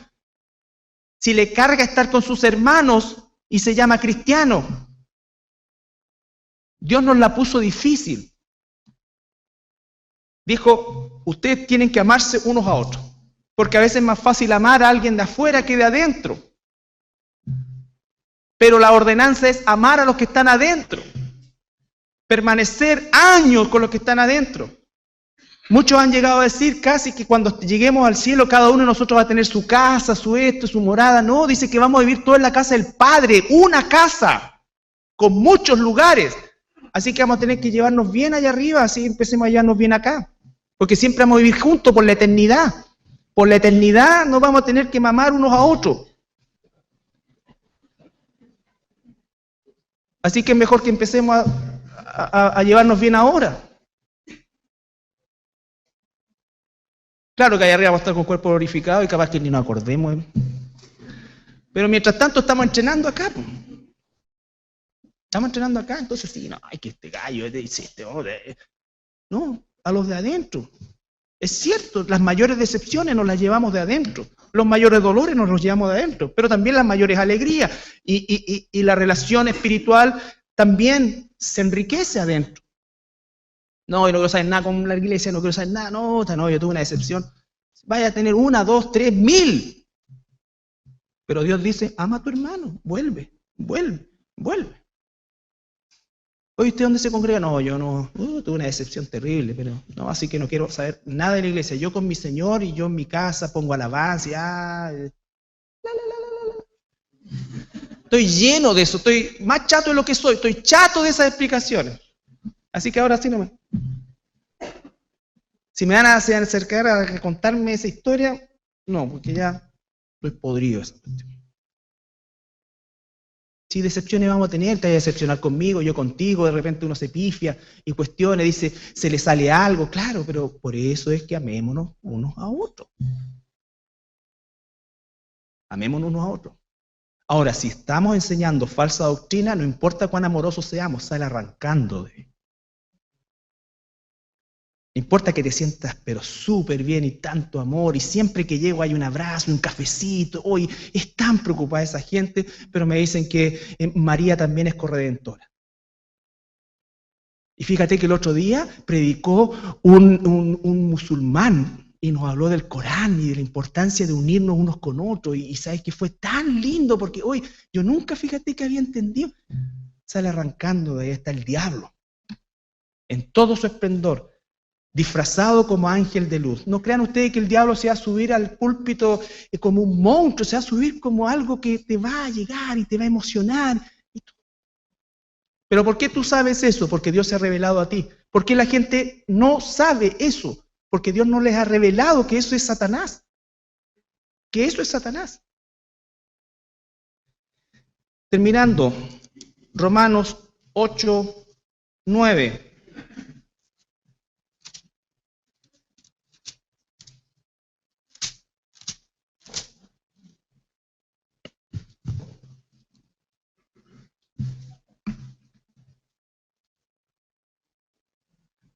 si le carga estar con sus hermanos y se llama cristiano. Dios nos la puso difícil. Dijo, ustedes tienen que amarse unos a otros, porque a veces es más fácil amar a alguien de afuera que de adentro. Pero la ordenanza es amar a los que están adentro, permanecer años con los que están adentro. Muchos han llegado a decir casi que cuando lleguemos al cielo cada uno de nosotros va a tener su casa, su esto, su morada. No, dice que vamos a vivir todos en la casa del Padre, una casa, con muchos lugares. Así que vamos a tener que llevarnos bien allá arriba, así empecemos a llevarnos bien acá. Porque siempre vamos a vivir juntos por la eternidad. Por la eternidad nos vamos a tener que mamar unos a otros. Así que es mejor que empecemos a llevarnos bien ahora. Claro que allá arriba vamos a estar con cuerpo glorificado y capaz que ni nos acordemos. Pero mientras tanto estamos entrenando acá. Pues. Estamos entrenando acá, entonces sí, no, hay que este gallo, no, a los de adentro. Es cierto, las mayores decepciones nos las llevamos de adentro, los mayores dolores nos los llevamos de adentro, pero también las mayores alegrías y la relación espiritual también se enriquece adentro. No, yo no quiero saber nada con la iglesia, no quiero saber nada, no, yo tuve una decepción. Vaya a tener 1, 2, 3, 1000. Pero Dios dice, ama a tu hermano, vuelve. Oye, ¿usted dónde se congrega? No, yo no, tuve una decepción terrible, pero no, así que no quiero saber nada de la iglesia. Yo con mi Señor y yo en mi casa pongo alabanza, Estoy lleno de eso, estoy más chato de lo que soy, estoy chato de esas explicaciones. Así que ahora sí no me... Si me van a acercar a contarme esa historia, no, porque ya estoy podrido esa cuestión. Si decepciones vamos a tener, te vas a decepcionar conmigo, yo contigo, de repente uno se pifia y cuestiona, dice, se le sale algo, claro, pero por eso es que amémonos unos a otros. Amémonos unos a otros. Ahora, si estamos enseñando falsa doctrina, no importa cuán amorosos seamos, sale arrancando de. No importa que te sientas pero súper bien y tanto amor y siempre que llego hay un abrazo, un cafecito. Hoy es tan preocupada esa gente, pero me dicen que María también es corredentora. Y fíjate que el otro día predicó un musulmán y nos habló del Corán y de la importancia de unirnos unos con otros. Y sabes que fue tan lindo porque hoy yo nunca, fíjate que había entendido. Sale arrancando de ahí está el diablo en todo su esplendor, disfrazado como ángel de luz. No crean ustedes que el diablo se va a subir al púlpito como un monstruo, se va a subir como algo que te va a llegar y te va a emocionar. ¿Pero por qué tú sabes eso? Porque Dios se ha revelado a ti. ¿Por qué la gente no sabe eso? Porque Dios no les ha revelado que eso es Satanás. Que eso es Satanás. Terminando, Romanos 8, 9.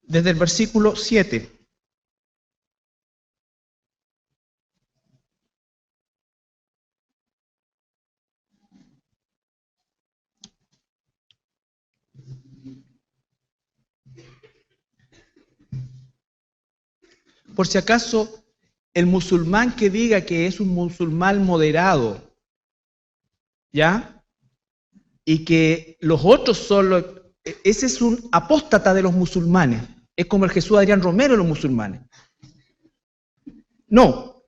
Desde el versículo 7. por si acaso, el musulmán que diga que es un musulmán moderado, ¿ya? Y que los otros son los... Ese es un apóstata de los musulmanes. Es como el Jesús Adrián Romero de los musulmanes. No,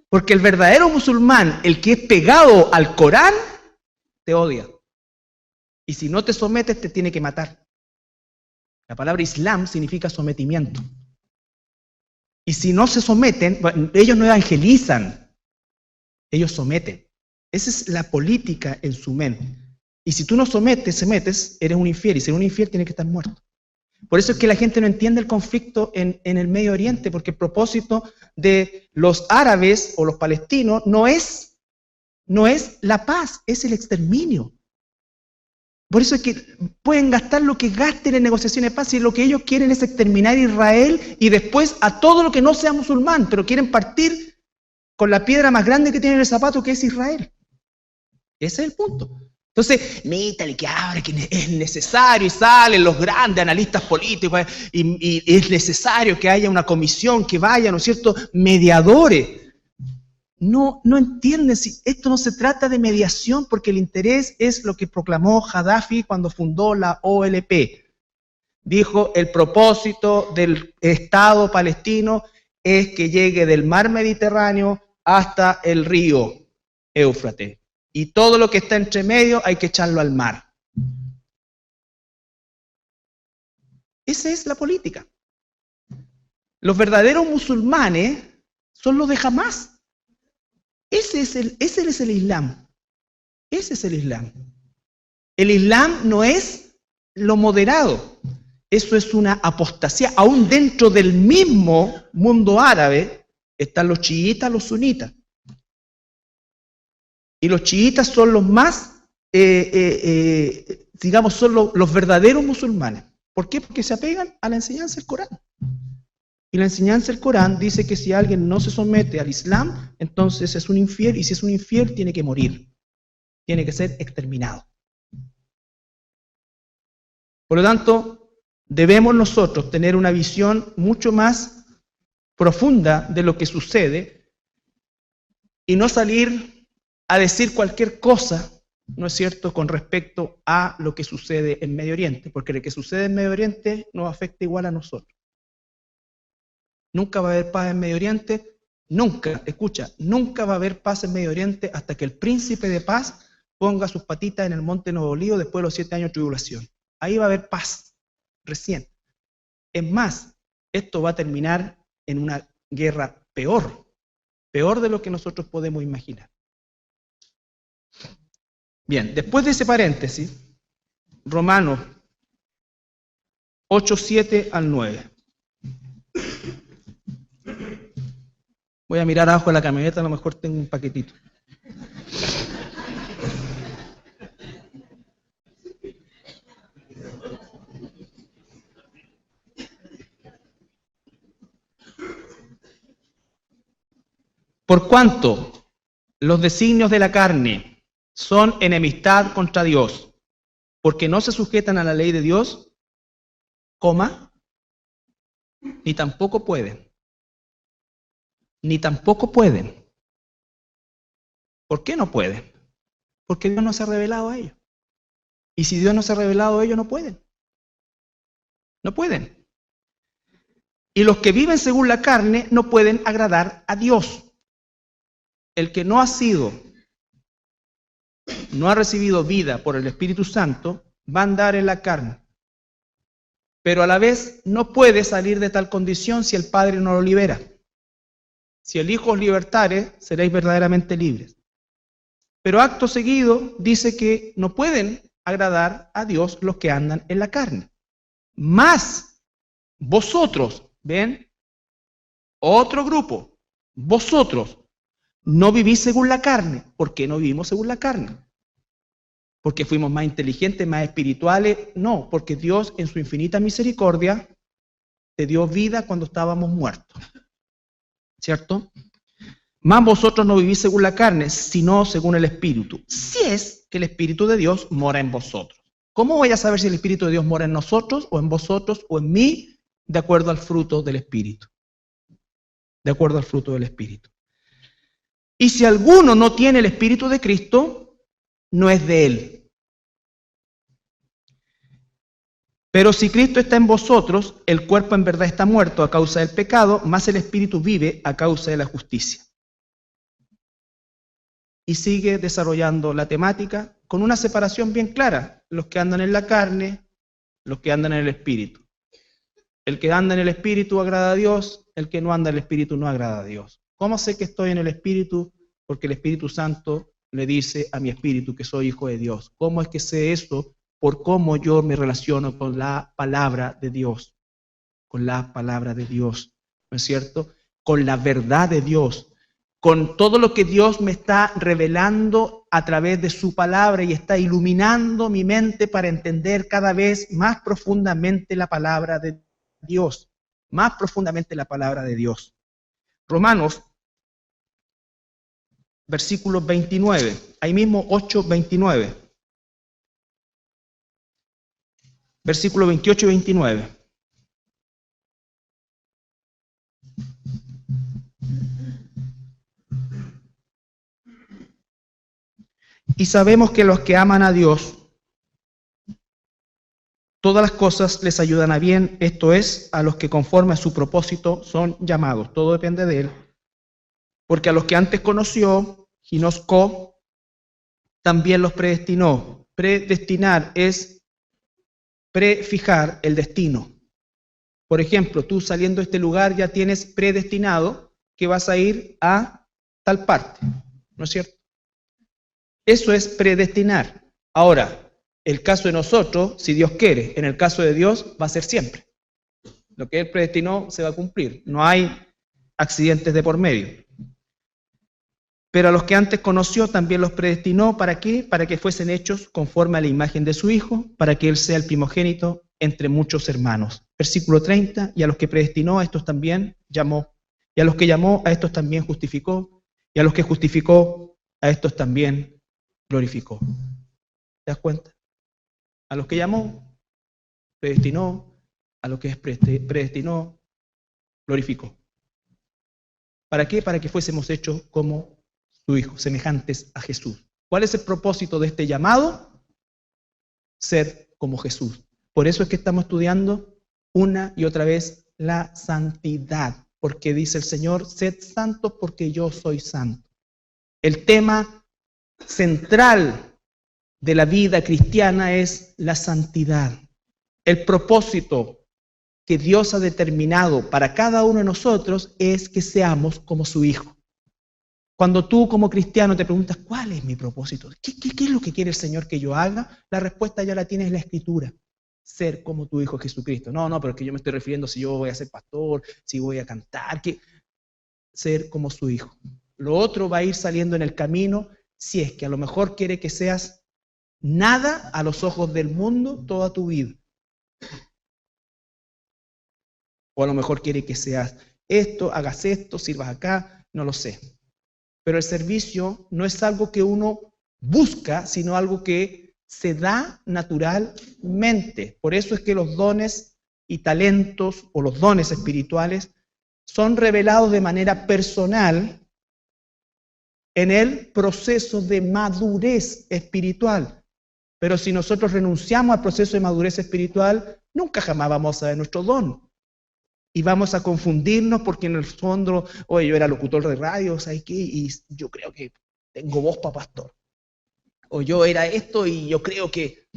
porque el verdadero musulmán, el que es pegado al Corán, te odia. Y si no te sometes, te tiene que matar. La palabra Islam significa sometimiento. Y si no se someten, ellos no evangelizan, ellos someten. Esa es la política en su mente. Y si tú no sometes, eres un infiel. Y ser un infiel tiene que estar muerto. Por eso es que la gente no entiende el conflicto en el Medio Oriente, porque el propósito de los árabes o los palestinos no es la paz, es el exterminio. Por eso es que pueden gastar lo que gasten en negociaciones de paz y lo que ellos quieren es exterminar a Israel y después a todo lo que no sea musulmán, pero quieren partir con la piedra más grande que tiene en el zapato, que es Israel. Ese es el punto. Entonces, métale que ahora que es necesario y salen los grandes analistas políticos y es necesario que haya una comisión que vaya, ¿no es cierto?, mediadores. No entienden, si esto no se trata de mediación, porque el interés es lo que proclamó Gaddafi cuando fundó la OLP. Dijo, el propósito del Estado palestino es que llegue del mar Mediterráneo hasta el río Éufrates. Y todo lo que está entre medio hay que echarlo al mar. Esa es la política. Los verdaderos musulmanes son los de Hamás. Ese es el Islam. Ese es el Islam. El Islam no es lo moderado. Eso es una apostasía. Aún dentro del mismo mundo árabe están los chiitas, los sunitas. Y los chiitas son los más, digamos, son los verdaderos musulmanes. ¿Por qué? Porque se apegan a la enseñanza del Corán. Y la enseñanza del Corán dice que si alguien no se somete al Islam, entonces es un infiel, y si es un infiel tiene que morir, tiene que ser exterminado. Por lo tanto, debemos nosotros tener una visión mucho más profunda de lo que sucede y no salir a decir cualquier cosa, ¿no es cierto?, con respecto a lo que sucede en Medio Oriente, porque lo que sucede en Medio Oriente nos afecta igual a nosotros. Nunca va a haber paz en Medio Oriente, nunca, escucha, nunca va a haber paz en Medio Oriente hasta que el príncipe de paz ponga sus patitas en el monte Nuevo Olivos después de los 7 años de tribulación. Ahí va a haber paz, recién. Es más, esto va a terminar en una guerra peor de lo que nosotros podemos imaginar. Bien, después de ese paréntesis, Romanos 8:7 al 9. Voy a mirar abajo de la camioneta, a lo mejor tengo un paquetito. Por cuanto los designios de la carne son enemistad contra Dios, porque no se sujetan a la ley de Dios, ni tampoco pueden. Ni tampoco pueden. ¿Por qué no pueden? Porque Dios no se ha revelado a ellos. Y si Dios no se ha revelado a ellos, no pueden. No pueden. Y los que viven según la carne no pueden agradar a Dios. El que no ha recibido vida por el Espíritu Santo, va a andar en la carne. Pero a la vez no puede salir de tal condición si el Padre no lo libera. Si el Hijo os libertare, seréis verdaderamente libres. Pero acto seguido dice que no pueden agradar a Dios los que andan en la carne. Mas vosotros, ¿ven? Otro grupo, vosotros no vivís según la carne. ¿Por qué no vivimos según la carne? ¿Porque fuimos más inteligentes, más espirituales? No, porque Dios en su infinita misericordia te dio vida cuando estábamos muertos. ¿Cierto? Más vosotros no vivís según la carne, sino según el Espíritu. Si es que el Espíritu de Dios mora en vosotros. ¿Cómo voy a saber si el Espíritu de Dios mora en nosotros, o en vosotros, o en mí? De acuerdo al fruto del Espíritu. de acuerdo al fruto del Espíritu. Y si alguno no tiene el Espíritu de Cristo, no es de él. Pero si Cristo está en vosotros, el cuerpo en verdad está muerto a causa del pecado, mas el Espíritu vive a causa de la justicia. Y sigue desarrollando la temática con una separación bien clara: los que andan en la carne, los que andan en el Espíritu. El que anda en el Espíritu agrada a Dios, el que no anda en el Espíritu no agrada a Dios. ¿Cómo sé que estoy en el Espíritu? Porque el Espíritu Santo le dice a mi espíritu que soy hijo de Dios. ¿Cómo es que sé eso? Por cómo yo me relaciono con la palabra de Dios. Con la palabra de Dios, ¿no es cierto? Con la verdad de Dios. Con todo lo que Dios me está revelando a través de su palabra y está iluminando mi mente para entender cada vez más profundamente la palabra de Dios. Más profundamente la palabra de Dios. Romanos, versículo 29, ahí mismo 8:29. Versículo 28 y 29. Y sabemos que los que aman a Dios, todas las cosas les ayudan a bien, esto es, a los que conforme a su propósito son llamados. Todo depende de Él. Porque a los que antes conoció, ginosco, también los predestinó. Predestinar es prefijar el destino. Por ejemplo, tú saliendo de este lugar ya tienes predestinado que vas a ir a tal parte, ¿no es cierto? Eso es predestinar. Ahora, el caso de nosotros, si Dios quiere, en el caso de Dios, va a ser siempre. Lo que Él predestinó se va a cumplir. No hay accidentes de por medio. Pero a los que antes conoció también los predestinó, ¿para qué? Para que fuesen hechos conforme a la imagen de su Hijo, para que Él sea el primogénito entre muchos hermanos. Versículo 30, y a los que predestinó, a estos también llamó. Y a los que llamó, a estos también justificó. Y a los que justificó, a estos también glorificó. ¿Te das cuenta? A los que llamó, predestinó, a los que predestinó, glorificó. ¿Para qué? Para que fuésemos hechos como su Hijo, semejantes a Jesús. ¿Cuál es el propósito de este llamado? Ser como Jesús. Por eso es que estamos estudiando una y otra vez la santidad, porque dice el Señor, sed santos porque yo soy santo. El tema central de la vida cristiana es la santidad. El propósito que Dios ha determinado para cada uno de nosotros es que seamos como su Hijo. Cuando tú como cristiano te preguntas, ¿cuál es mi propósito? ¿Qué es lo que quiere el Señor que yo haga? La respuesta ya la tienes en la Escritura. Ser como tu Hijo Jesucristo. No, pero es que yo me estoy refiriendo si yo voy a ser pastor, si voy a cantar. Ser como su Hijo. Lo otro va a ir saliendo en el camino si es que a lo mejor quiere que seas nada a los ojos del mundo toda tu vida. O a lo mejor quiere que seas esto, hagas esto, sirvas acá, no lo sé. Pero el servicio no es algo que uno busca, sino algo que se da naturalmente. Por eso es que los dones y talentos o los dones espirituales son revelados de manera personal en el proceso de madurez espiritual. Pero si nosotros renunciamos al proceso de madurez espiritual, nunca jamás vamos a ver nuestro don. Y vamos a confundirnos porque en el fondo, oye, yo era locutor de radio, ¿sabes qué? Y yo creo que tengo voz para pastor. O yo era esto y yo creo que...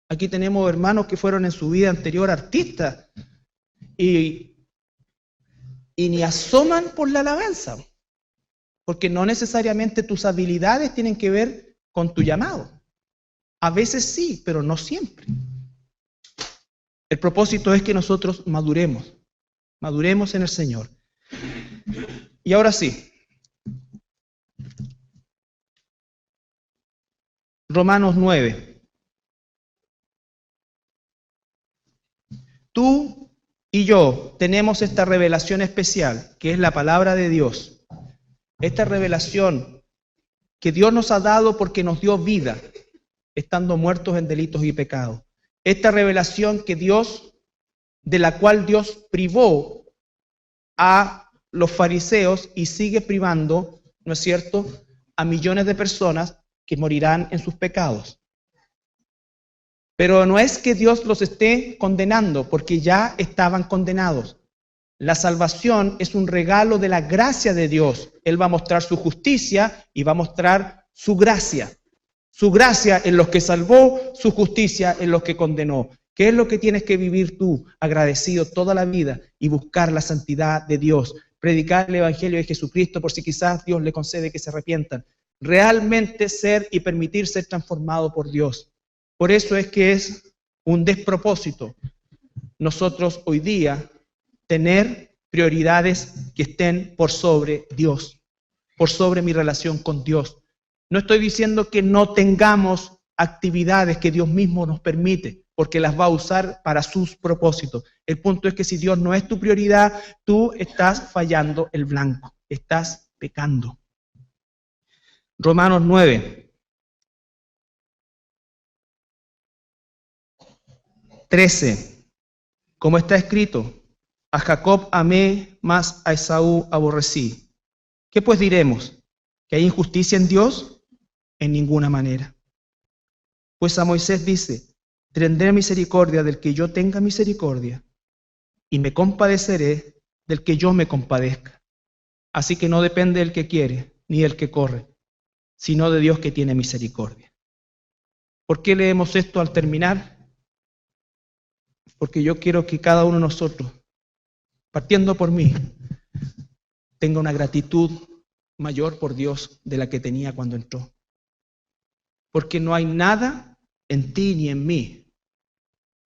Aquí tenemos hermanos que fueron en su vida anterior artistas y ni asoman por la alabanza. Porque no necesariamente tus habilidades tienen que ver con tu llamado. A veces sí, pero no siempre. El propósito es que nosotros maduremos en el Señor. Y ahora sí, Romanos 9. Tú y yo tenemos esta revelación especial, que es la palabra de Dios. Esta revelación que Dios nos ha dado porque nos dio vida, estando muertos en delitos y pecados. Esta revelación de la cual Dios privó a los fariseos y sigue privando, ¿no es cierto?, a millones de personas que morirán en sus pecados. Pero no es que Dios los esté condenando, porque ya estaban condenados. La salvación es un regalo de la gracia de Dios. Él va a mostrar su justicia y va a mostrar su gracia. Su gracia en los que salvó, su justicia en los que condenó. ¿Qué es lo que tienes que vivir tú, agradecido toda la vida y buscar la santidad de Dios? Predicar el Evangelio de Jesucristo por si quizás Dios le concede que se arrepientan. Realmente ser y permitir ser transformado por Dios. Por eso es que es un despropósito nosotros hoy día tener prioridades que estén por sobre Dios, por sobre mi relación con Dios. No estoy diciendo que no tengamos actividades que Dios mismo nos permite, porque las va a usar para sus propósitos. El punto es que si Dios no es tu prioridad, tú estás fallando el blanco, estás pecando. Romanos 9. 13. Como está escrito, a Jacob amé, mas a Esaú aborrecí. ¿Qué pues diremos? ¿Que hay injusticia en Dios? En ninguna manera. Pues a Moisés dice, tendré misericordia del que yo tenga misericordia, y me compadeceré del que yo me compadezca. Así que no depende del que quiere, ni del que corre, sino de Dios que tiene misericordia. ¿Por qué leemos esto al terminar? Porque yo quiero que cada uno de nosotros, partiendo por mí, tenga una gratitud mayor por Dios de la que tenía cuando entró. Porque no hay nada en ti ni en mí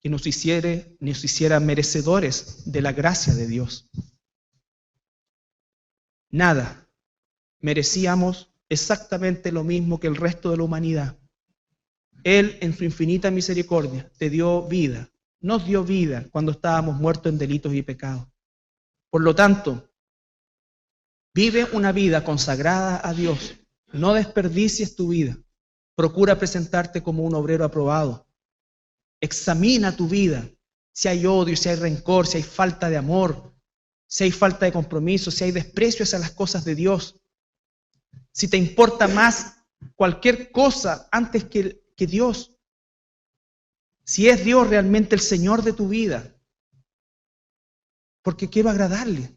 que nos hiciera merecedores de la gracia de Dios. Nada. Merecíamos exactamente lo mismo que el resto de la humanidad. Él, en su infinita misericordia, te dio vida. Nos dio vida cuando estábamos muertos en delitos y pecados. Por lo tanto, vive una vida consagrada a Dios. No desperdicies tu vida. Procura presentarte como un obrero aprobado. Examina tu vida. Si hay odio, si hay rencor, si hay falta de amor, si hay falta de compromiso, si hay desprecio hacia las cosas de Dios. Si te importa más cualquier cosa antes que Dios. Si es Dios realmente el Señor de tu vida. Porque quiero agradarle.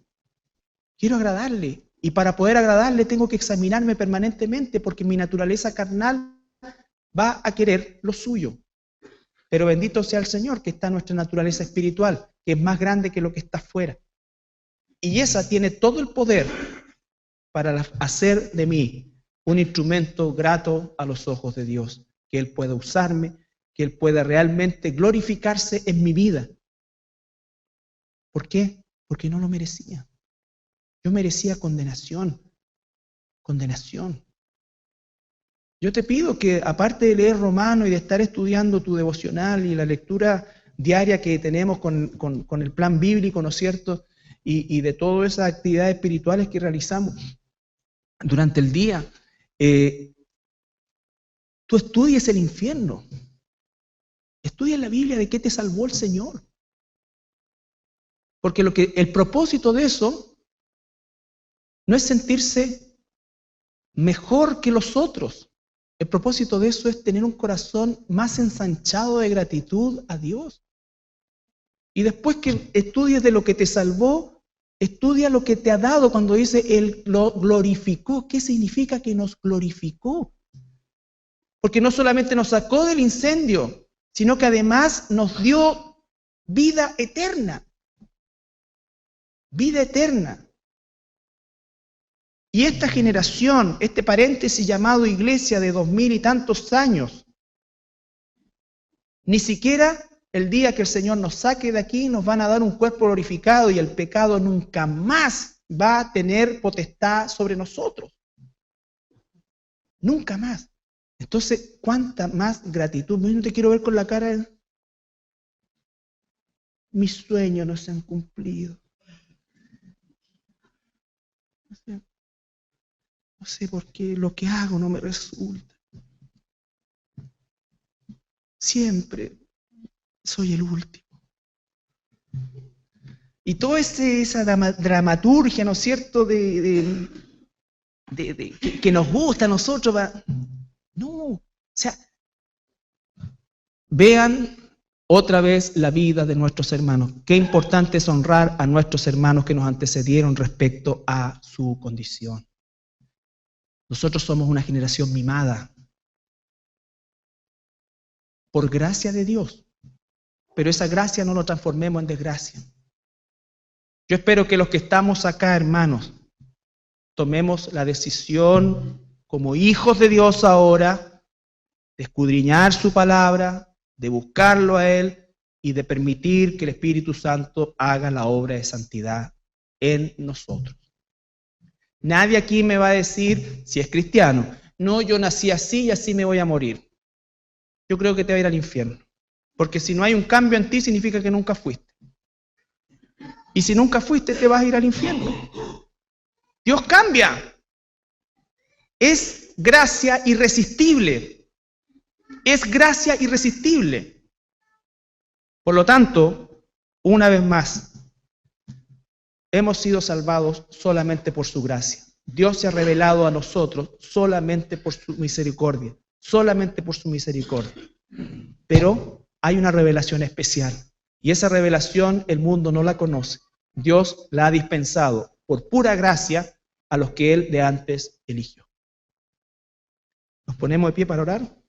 Quiero agradarle. Y para poder agradarle tengo que examinarme permanentemente porque mi naturaleza carnal va a querer lo suyo. Pero bendito sea el Señor que está en nuestra naturaleza espiritual, que es más grande que lo que está afuera. Y esa tiene todo el poder para hacer de mí un instrumento grato a los ojos de Dios. Que Él pueda usarme, que Él pueda realmente glorificarse en mi vida. ¿Por qué? Porque no lo merecía. Yo merecía condenación. Condenación. Yo te pido que, aparte de leer Romano y de estar estudiando tu devocional y la lectura diaria que tenemos con el plan bíblico, ¿no es cierto? Y de todas esas actividades espirituales que realizamos durante el día, tú estudies el infierno. Estudia la Biblia de qué te salvó el Señor. Porque el propósito de eso no es sentirse mejor que los otros. El propósito de eso es tener un corazón más ensanchado de gratitud a Dios. Y después que estudies de lo que te salvó, estudia lo que te ha dado cuando dice Él lo glorificó. ¿Qué significa que nos glorificó? Porque no solamente nos sacó del incendio, sino que además nos dio vida eterna. Vida eterna. Y esta generación, este paréntesis llamado iglesia de 2000 y tantos años, ni siquiera el día que el Señor nos saque de aquí nos van a dar un cuerpo glorificado y el pecado nunca más va a tener potestad sobre nosotros. Nunca más. Entonces, ¿cuánta más gratitud? No te quiero ver con la cara de... Mis sueños no se han cumplido. No sé por qué lo que hago no me resulta. Siempre soy el último. Y toda esa dramaturgia, ¿no es cierto?, que nos gusta a nosotros. No, o sea, vean otra vez la vida de nuestros hermanos. Qué importante es honrar a nuestros hermanos que nos antecedieron respecto a su condición. Nosotros somos una generación mimada, por gracia de Dios, pero esa gracia no lo transformemos en desgracia. Yo espero que los que estamos acá, hermanos, tomemos la decisión como hijos de Dios ahora de escudriñar su palabra, de buscarlo a Él y de permitir que el Espíritu Santo haga la obra de santidad en nosotros. Nadie aquí me va a decir, si es cristiano, no, yo nací así y así me voy a morir. Yo creo que te va a ir al infierno. Porque si no hay un cambio en ti, significa que nunca fuiste. Y si nunca fuiste, te vas a ir al infierno. Dios cambia. Es gracia irresistible. Es gracia irresistible. Por lo tanto, una vez más, hemos sido salvados solamente por su gracia. Dios se ha revelado a nosotros solamente por su misericordia. Solamente por su misericordia. Pero hay una revelación especial. Y esa revelación el mundo no la conoce. Dios la ha dispensado por pura gracia a los que Él de antes eligió. ¿Nos ponemos de pie para orar?